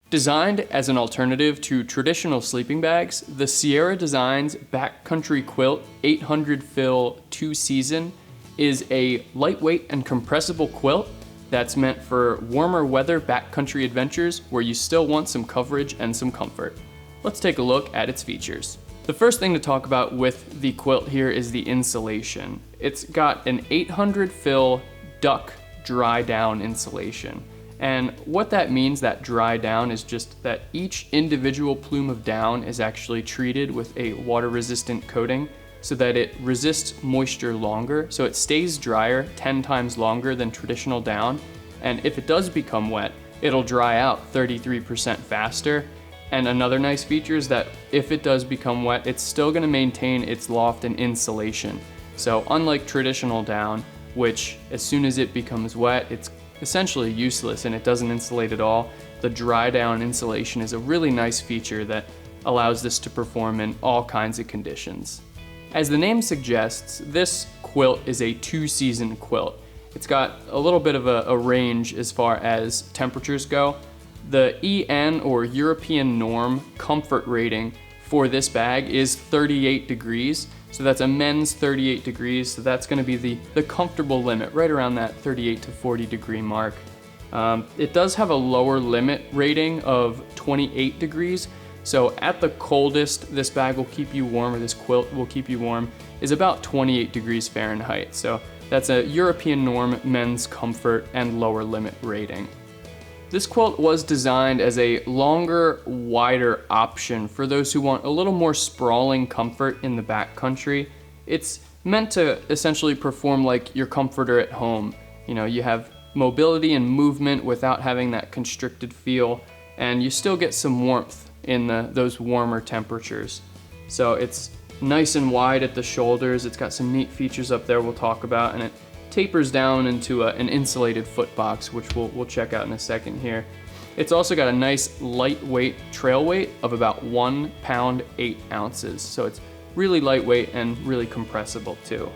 Designed as an alternative to traditional sleeping bags, the Sierra Designs Backcountry Quilt 800 Fill 2 Season is a lightweight and compressible quilt that's meant for warmer weather backcountry adventures where you still want some coverage and some comfort. Let's take a look at its features. The first thing to talk about with the quilt here is the insulation. It's got an 800 fill duck dry down insulation. And what that means, that dry down, is just that each individual plume of down is actually treated with a water resistant coating so that it resists moisture longer, so it stays drier 10 times longer than traditional down. And if it does become wet, it'll dry out 33% faster. And another nice feature is that if it does become wet, it's still gonna maintain its loft and insulation. So unlike traditional down, which as soon as it becomes wet, it's essentially useless and it doesn't insulate at all, the dry down insulation is a really nice feature that allows this to perform in all kinds of conditions. As the name suggests, this quilt is a 2-season quilt. It's got a little bit of a range as far as temperatures go. The EN, or European Norm, comfort rating for this bag is 38 degrees. So that's a men's 38 degrees, so that's gonna be the comfortable limit, right around that 38 to 40 degree mark. It does have a lower limit rating of 28 degrees, so at the coldest this bag will keep you warm, or this quilt will keep you warm, is about 28 degrees Fahrenheit. So that's a European Norm men's comfort and lower limit rating. This quilt was designed as a longer, wider option for those who want a little more sprawling comfort in the backcountry. It's meant to essentially perform like your comforter at home. You know, you have mobility and movement without having that constricted feel, and you still get some warmth in those warmer temperatures. So it's nice and wide at the shoulders. It's got some neat features up there we'll talk about, and it tapers down into an insulated foot box, which we'll check out in a second here. It's also got a nice lightweight trail weight of about 1 pound 8 ounces. So it's really lightweight and really compressible too.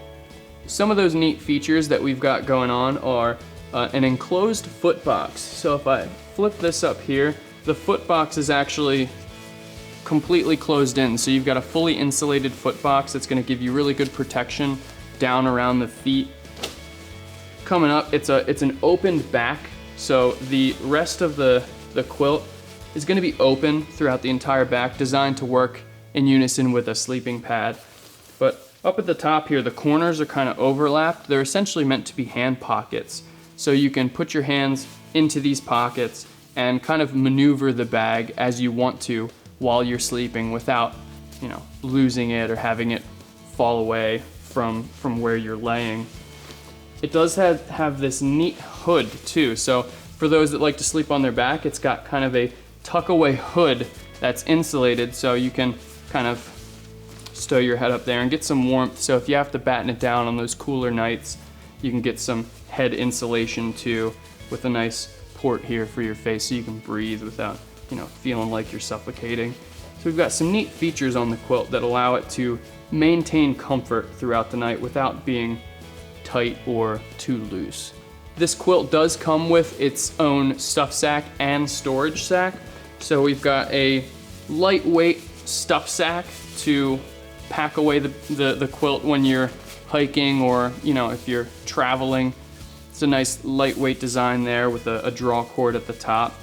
Some of those neat features that we've got going on are an enclosed foot box. So if I flip this up here, the foot box is actually completely closed in. So you've got a fully insulated foot box that's gonna give you really good protection down around the feet. Coming up, it's an opened back, so the rest of the quilt is going to be open throughout the entire back, designed to work in unison with a sleeping pad. But up at the top here, the corners are kind of overlapped. They're essentially meant to be hand pockets, so you can put your hands into these pockets and kind of maneuver the bag as you want to while you're sleeping without, you know, losing it or having it fall away from where you're laying. It does have this neat hood too, so for those that like to sleep on their back, it's got kind of a tuck away hood that's insulated, so you can kind of stow your head up there and get some warmth. So if you have to batten it down on those cooler nights, you can get some head insulation too, with a nice port here for your face so you can breathe without, you know, feeling like you're suffocating. So we've got some neat features on the quilt that allow it to maintain comfort throughout the night without being tight or too loose. This quilt does come with its own stuff sack and storage sack. So we've got a lightweight stuff sack to pack away the quilt when you're hiking, or, you know, if you're traveling. It's a nice lightweight design there with a draw cord at the top.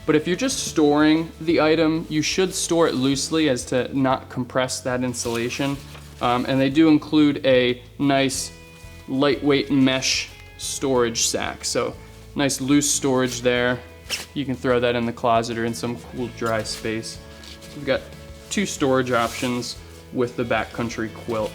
But if you're just storing the item, you should store it loosely as to not compress that insulation. And they do include a nice lightweight mesh storage sack. So nice loose storage there. You can throw that in the closet or in some cool dry space. We've got 2 storage options with the Backcountry Quilt.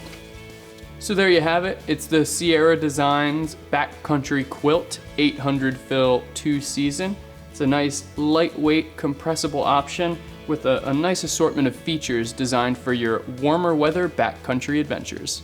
So there you have it. It's the Sierra Designs Backcountry Quilt 800 Fill 2 Season. It's a nice lightweight compressible option with a nice assortment of features designed for your warmer weather backcountry adventures.